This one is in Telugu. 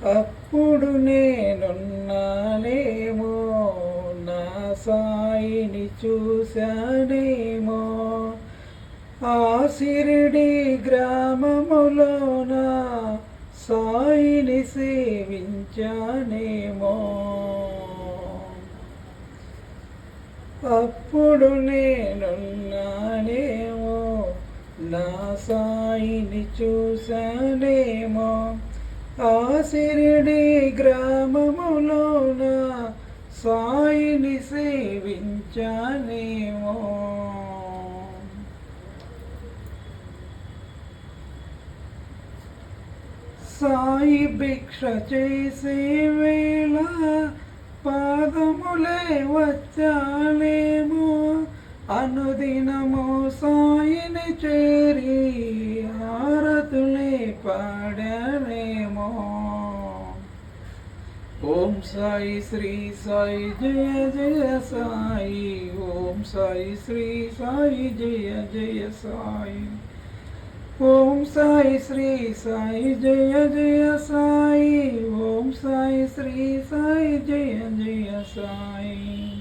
అప్పుడు నేనున్నానేమో, నా సాయిని చూశానేమో. ఆ షిరిడి గ్రామములోన సాయిని సేవించానేమో. అప్పుడు నేనున్నానేమో, నా సాయిని చూశానేమో. ఆ షిరిడి గ్రామములోన సాయిని సేవించానేమో. సాయి భిక్ష చేసే వేళ పాదములే వచ్చానేమో. అనుదినము సాయిని చేరి హారతులే పాడానేమో. ఓం సాయి శ్రీ సాయి జయ జయ సాయి. ఓం సాయి శ్రీ సాయి జయ జయ సాయి. ఓం సాయి శ్రీ సాయి జయ జయ సాయి. ఓం సాయి శ్రీ సాయి జయ జయ సాయి.